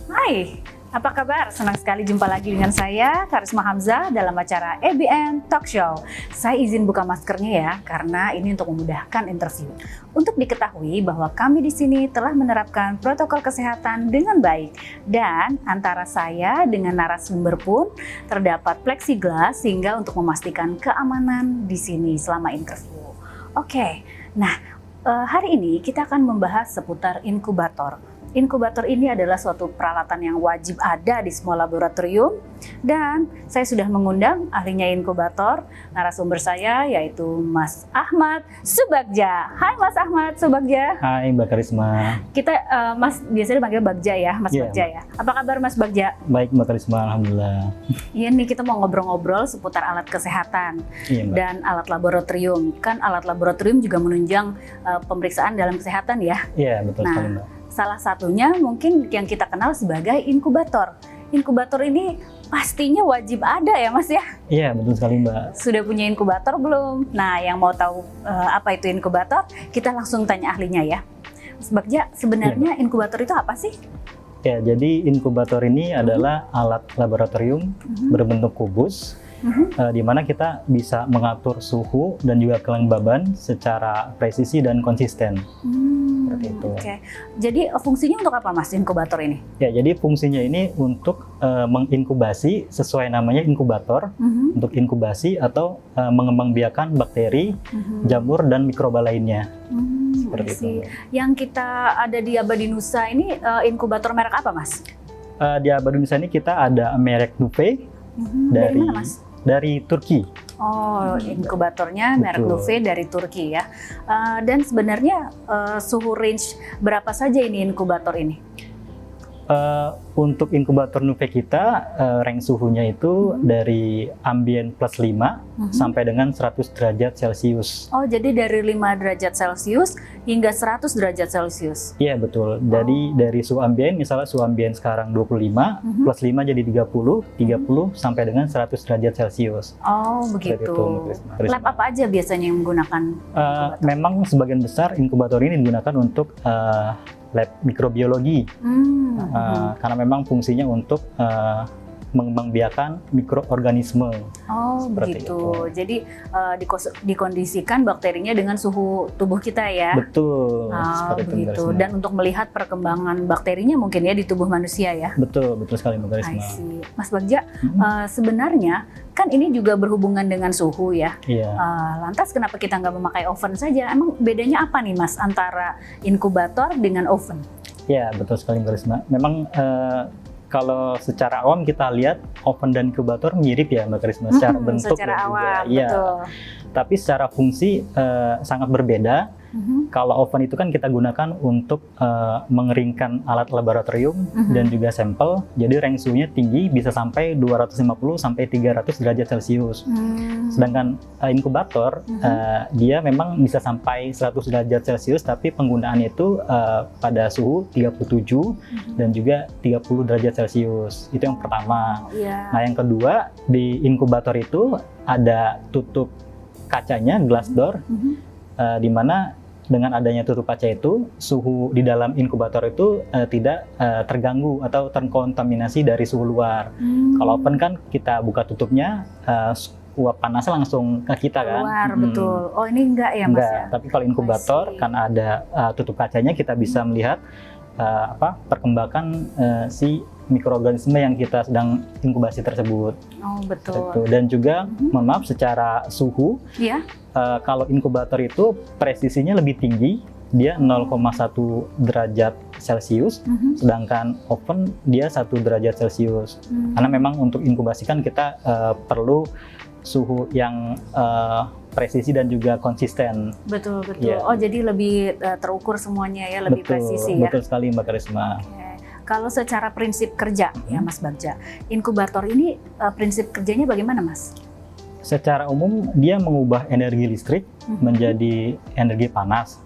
Hai, apa kabar? Senang sekali jumpa lagi dengan saya, Karisma Hamzah, dalam acara ABN Talk Show. Saya izin buka maskernya ya, karena ini untuk memudahkan interview. Untuk diketahui bahwa kami di sini telah menerapkan protokol kesehatan dengan baik. Dan antara saya dengan narasumber pun terdapat plexiglass sehingga untuk memastikan keamanan di sini selama interview. Oke, nah hari ini kita akan membahas seputar inkubator. Inkubator ini adalah suatu peralatan yang wajib ada di semua laboratorium dan saya sudah mengundang ahlinya inkubator, narasumber saya yaitu Mas Ahmad Subagja. Hai Mas Ahmad Subagja. Hai Mbak Karisma. Kita Mas biasanya dipanggil Bagja ya, Mas Yeah. Bagja ya. Apa kabar Mas Bagja? Baik Mbak Karisma, alhamdulillah. Iya nih kita mau ngobrol-ngobrol seputar alat kesehatan Iya Mbak. dan alat laboratorium. Kan alat laboratorium juga menunjang pemeriksaan dalam kesehatan ya. Iya betul sekali Mbak. Salah satunya mungkin yang kita kenal sebagai inkubator. Inkubator ini pastinya wajib ada ya Mas ya? Iya betul sekali Mbak. Sudah punya inkubator belum? Nah yang mau tahu apa itu inkubator, kita langsung tanya ahlinya ya. Mas Bagja, sebenarnya inkubator itu apa sih? Ya, jadi inkubator ini adalah alat laboratorium berbentuk kubus, di mana kita bisa mengatur suhu dan juga kelembaban secara presisi dan konsisten. Seperti itu. Oke. Jadi fungsinya untuk apa Mas inkubator ini? Ya, jadi fungsinya ini untuk menginkubasi, sesuai namanya inkubator, untuk inkubasi atau mengembangbiakan bakteri, jamur dan mikroba lainnya. Seperti itu. Yang kita ada di Abadi Nusa ini inkubator merek apa Mas? Di Abadi Nusa ini kita ada merek Nuve Dari mana Mas? dari Turki. Oh, inkubatornya merek Betul. Nuve dari Turki ya. Dan sebenarnya suhu range berapa saja ini inkubator ini? Untuk inkubator Nuve kita, range suhunya itu dari ambient plus 5 sampai dengan 100 derajat Celcius. Oh, jadi dari 5 derajat Celcius hingga 100 derajat Celcius. Iya betul. Jadi dari suhu ambient, misalnya suhu ambient sekarang 25, plus 5 jadi 30, 30 sampai dengan 100 derajat Celcius. Oh, Seperti begitu. itu, Karisma. Lab apa aja biasanya yang menggunakan inkubator? Memang sebagian besar inkubator ini digunakan untuk lab mikrobiologi. Karena memang fungsinya untuk mengembangbiakan mikroorganisme. Oh, seperti begitu. itu. Jadi dikondisikan bakterinya dengan suhu tubuh kita ya. Betul, Oh, seperti itu, begitu. Mbak Karisma. Dan untuk melihat perkembangan bakterinya mungkin ya di tubuh manusia ya. Betul sekali Mbak Karisma. I see. Mas Bagja, sebenarnya kan ini juga berhubungan dengan suhu ya. Iya. Lantas kenapa kita nggak memakai oven saja? Emang bedanya apa nih Mas antara inkubator dengan oven? Ya, betul sekali Mbak Karisma. Memang kalau secara awam kita lihat oven dan inkubator mirip ya Mbak Karisma, secara bentuk secara dan juga. awam, Iya. betul. Tapi secara fungsi sangat berbeda. Kalau oven itu kan kita gunakan untuk mengeringkan alat laboratorium dan juga sampel. Jadi range suhunya tinggi, bisa sampai 250 sampai 300 derajat Celcius. Sedangkan inkubator dia memang bisa sampai 100 derajat Celcius, tapi penggunaannya itu pada suhu 37 dan juga 30 derajat Celcius. Itu yang pertama. Iya. Nah, yang kedua, di inkubator itu ada tutup kacanya, glass door, di mana dengan adanya tutup kaca itu, suhu di dalam inkubator itu tidak terganggu atau terkontaminasi dari suhu luar. Kalau oven kan kita buka tutupnya, uap panasnya langsung ke kita kan. Keluar, betul. Oh, ini enggak ya Mas Enggak, ya? tapi kalau inkubator karena ada tutup kacanya, kita bisa melihat perkembangan si mikroorganisme yang kita sedang inkubasi tersebut. Oh, betul. Itu. Dan juga, mohon maaf, secara suhu, Iya. kalau inkubator itu presisinya lebih tinggi, dia 0,1 derajat Celcius, sedangkan oven dia 1 derajat Celcius. Karena memang untuk inkubasikan kita perlu suhu yang presisi dan juga konsisten. Betul. Ya. Oh, jadi lebih terukur semuanya ya, lebih presisi ya. Betul sekali Mbak Karisma. Oke. Kalau secara prinsip kerja ya Mas Bagja, inkubator ini prinsip kerjanya bagaimana Mas? Secara umum dia mengubah energi listrik menjadi energi panas.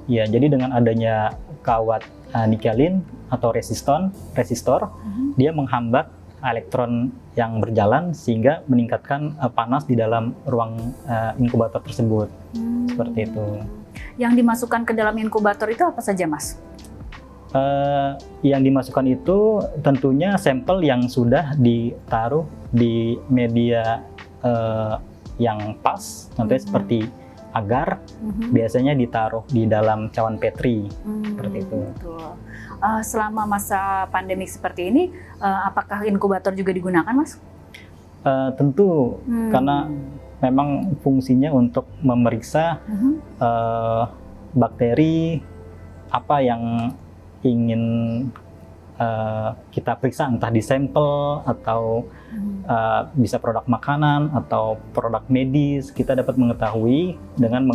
Ya, jadi dengan adanya kawat nikelin atau resistor, dia menghambat elektron yang berjalan sehingga meningkatkan panas di dalam ruang inkubator tersebut. Seperti itu. Yang dimasukkan ke dalam inkubator itu apa saja Mas? Yang dimasukkan itu tentunya sampel yang sudah ditaruh di media yang pas, contohnya seperti agar biasanya ditaruh di dalam cawan Petri seperti itu. Betul. Selama masa pandemik seperti ini, apakah inkubator juga digunakan, Mas? Tentu, karena memang fungsinya untuk memeriksa bakteri apa yang ingin kita periksa, entah di sampel atau bisa produk makanan atau produk medis. Kita dapat mengetahui dengan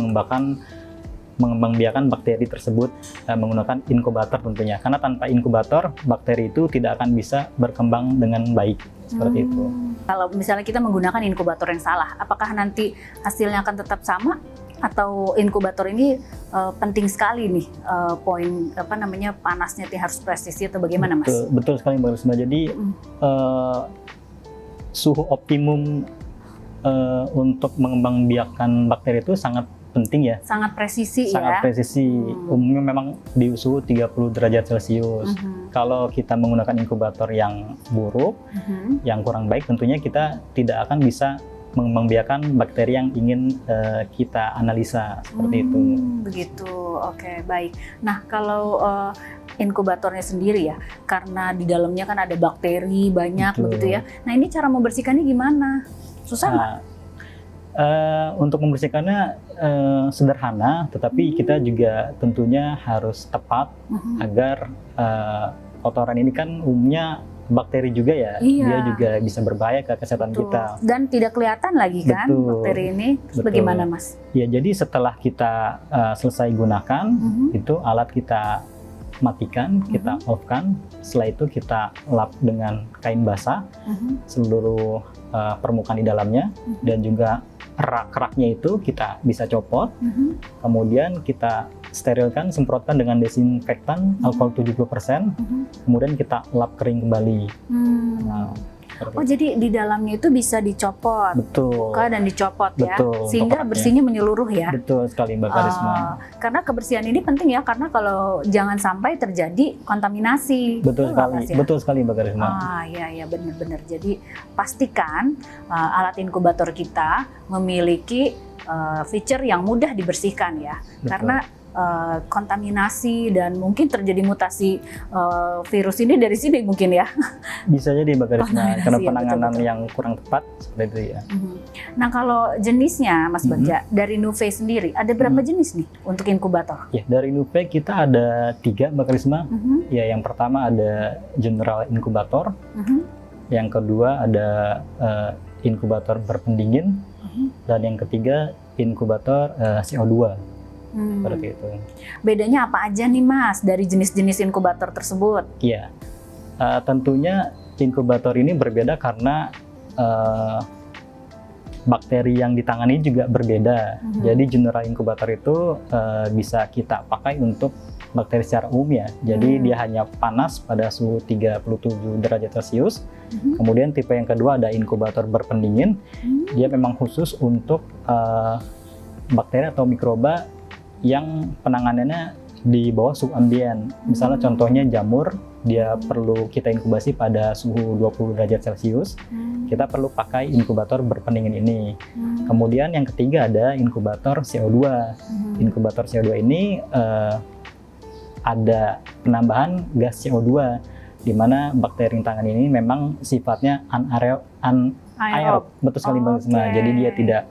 mengembangbiakan bakteri tersebut menggunakan inkubator tentunya. Karena tanpa inkubator, bakteri itu tidak akan bisa berkembang dengan baik seperti itu. Kalau misalnya kita menggunakan inkubator yang salah, apakah nanti hasilnya akan tetap sama? Atau inkubator ini penting sekali nih, poin panasnya harus presisi atau bagaimana, Mas? Betul sekali Mbak Risma. Jadi suhu optimum untuk mengembangbiakan bakteri itu sangat penting ya. Sangat presisi sangat ya. presisi. Umumnya memang di suhu 30 derajat Celcius. Kalau kita menggunakan inkubator yang buruk, yang kurang baik, tentunya kita tidak akan bisa mengembangbiakan bakteri yang ingin kita analisa seperti itu. Begitu, oke, baik. Nah, kalau inkubatornya sendiri ya, karena di dalamnya kan ada bakteri banyak. Betul. Begitu ya. Nah, ini cara membersihkannya gimana? Susah nggak? Untuk membersihkannya sederhana, tetapi kita juga tentunya harus tepat agar kotoran ini kan umumnya bakteri juga ya, dia juga bisa berbahaya ke kesehatan kita. Dan tidak kelihatan lagi kan bakteri ini. Terus bagaimana, Mas? Ya, jadi setelah kita selesai gunakan, itu alat kita matikan, kita off-kan. Setelah itu kita lap dengan kain basah seluruh permukaan di dalamnya, dan juga rak-raknya itu kita bisa copot. Kemudian kita sterilkan, semprotkan dengan desinfektan alkohol 70%, kemudian kita lap kering kembali. Nah, jadi di dalamnya itu bisa dicopot, buka dan dicopot ya, sehingga bersihnya menyeluruh ya. Betul sekali Mbak Karisma. Karena kebersihan ini penting ya, karena kalau jangan sampai terjadi kontaminasi. Betul sekali, betul sekali Mbak Karisma. Iya benar-benar. Jadi pastikan alat inkubator kita memiliki feature yang mudah dibersihkan ya. Betul. Karena kontaminasi dan mungkin terjadi mutasi virus ini dari sini mungkin ya. Bisa jadi Mbak Karisma, karena penanganan yang kurang tepat seperti itu ya. Nah, kalau jenisnya Mas Bagja, dari Nuvei sendiri ada berapa jenis nih untuk inkubator? Ya, dari Nuvei kita ada 3 Mbak Karisma. Ya, yang pertama ada General Inkubator, yang kedua ada inkubator berpendingin, dan yang ketiga inkubator CO2. Seperti itu. Bedanya apa aja nih Mas dari jenis-jenis inkubator tersebut? Iya, tentunya inkubator ini berbeda karena bakteri yang ditangani juga berbeda. Jadi general inkubator itu bisa kita pakai untuk bakteri secara umum ya. Jadi dia hanya panas pada suhu 37 derajat Celcius. Kemudian tipe yang kedua ada inkubator berpendingin. Dia memang khusus untuk bakteri atau mikroba yang penanganannya di bawah suhu ambien. Misalnya contohnya jamur, dia perlu kita inkubasi pada suhu 20 derajat Celcius. Kita perlu pakai inkubator berpendingin ini. Kemudian yang ketiga ada inkubator CO2. Inkubator CO2 ini ada penambahan gas CO2, di mana bakteri yang tangan ini memang sifatnya anaerob. Betul sekali Mbak Risma. Jadi dia tidak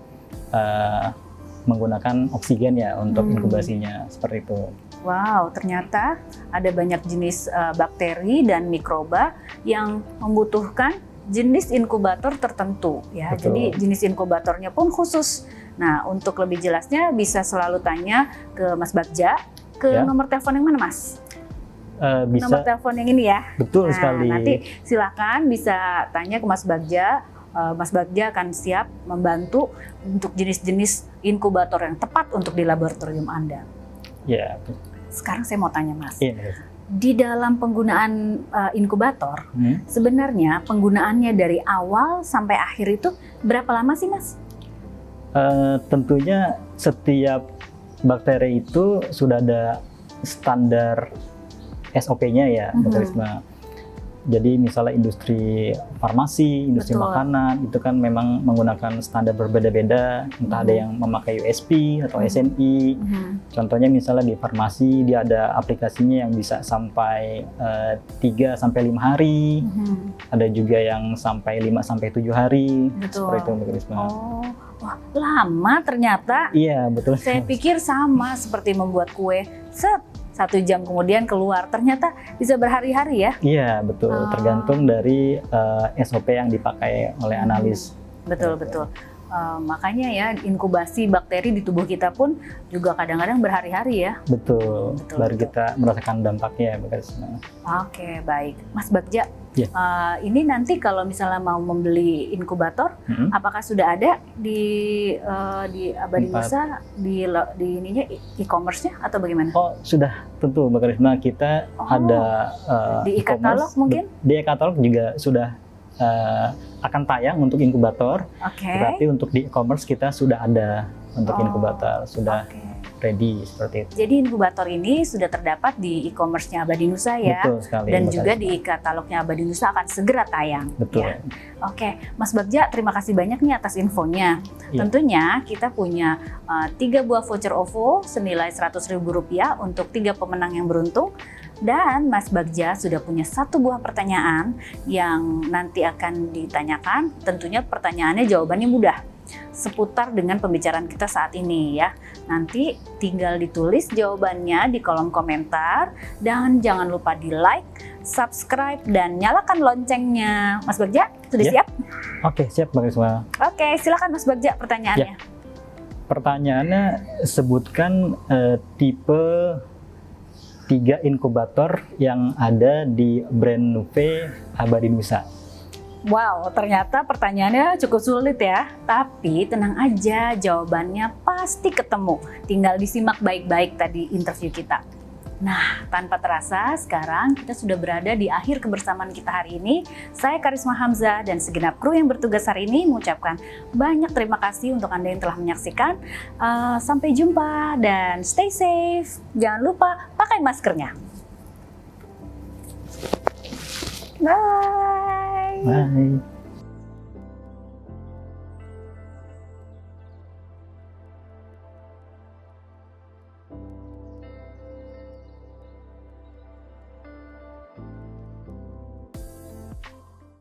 menggunakan oksigen ya untuk inkubasinya, seperti itu. Wow, ternyata ada banyak jenis bakteri dan mikroba yang membutuhkan jenis inkubator tertentu ya. Betul. Jadi jenis inkubatornya pun khusus. Nah, untuk lebih jelasnya bisa selalu tanya ke Mas Bagja ke nomor telepon yang mana, Mas? Bisa. Nomor telepon yang ini ya. Betul sekali. Nanti silakan bisa tanya ke Mas Bagja. Mas Bagja akan siap membantu untuk jenis-jenis inkubator yang tepat untuk di laboratorium Anda. Ya. Sekarang saya mau tanya Mas, Iya. di dalam penggunaan inkubator, sebenarnya penggunaannya dari awal sampai akhir itu berapa lama sih Mas? Tentunya setiap bakteri itu sudah ada standar SOP-nya ya, Mbak Karisma. Jadi misalnya industri farmasi, industri Betul. makanan itu kan memang menggunakan standar berbeda-beda, entah ada yang memakai USP atau SNI. Contohnya misalnya di farmasi dia ada aplikasinya yang bisa sampai 3 sampai 5 hari. Ada juga yang sampai 5 sampai 7 hari. Betul. Seperti itu, Mbak Karisma. Oh, wah, lama ternyata. Iya, betul. Saya pikir sama seperti membuat kue. 1 jam kemudian keluar, ternyata bisa berhari-hari ya. Iya, betul. Oh. Tergantung dari SOP yang dipakai oleh analis. Betul. Makanya ya inkubasi bakteri di tubuh kita pun juga kadang-kadang berhari-hari ya. Betul. Betul, Baru betul. kita merasakan dampaknya, Mbak Karisma. Oke, baik. Mas Bagja, Ya. ini nanti kalau misalnya mau membeli inkubator, apakah sudah ada di Abadi Tempat. Nusa di ininya e-commerce-nya atau bagaimana? Oh, sudah tentu, Mbak Karisma. Kita Oh, ada di e-katalog e-commerce. mungkin? Di e-katalog juga sudah akan tayang untuk inkubator. Oke. Berarti untuk di e-commerce kita sudah ada untuk Oh, inkubator, sudah Oke. ready seperti itu. Jadi inkubator ini sudah terdapat di e-commerce-nya Abadi Nusa ya. Betul sekali. Dan Mbak juga Karisma. di e-katalognya Abadi Nusa akan segera tayang. Betul. Ya. Oke, Mas Bagja, terima kasih banyak nih atas infonya. Iya. Tentunya kita punya 3 buah voucher OVO senilai Rp100.000 untuk 3 pemenang yang beruntung. Dan Mas Bagja sudah punya 1 buah pertanyaan yang nanti akan ditanyakan. Tentunya pertanyaannya jawabannya mudah, seputar dengan pembicaraan kita saat ini ya. Nanti tinggal ditulis jawabannya di kolom komentar dan jangan lupa di like, subscribe, dan nyalakan loncengnya. Mas Bagja, sudah Ya. siap? Oke, siap, Mbak Karisma. Oke, silakan Mas Bagja pertanyaannya. Pertanyaannya, sebutkan tipe 3 inkubator yang ada di brand Nuve Abadi Nusa. Wow, ternyata pertanyaannya cukup sulit ya. Tapi tenang aja, jawabannya pasti ketemu. Tinggal disimak baik-baik tadi interview kita. Nah, tanpa terasa sekarang kita sudah berada di akhir kebersamaan kita hari ini. Saya Karisma Hamzah dan segenap kru yang bertugas hari ini mengucapkan banyak terima kasih untuk Anda yang telah menyaksikan. Sampai jumpa dan stay safe. Jangan lupa pakai maskernya. Bye. Bye.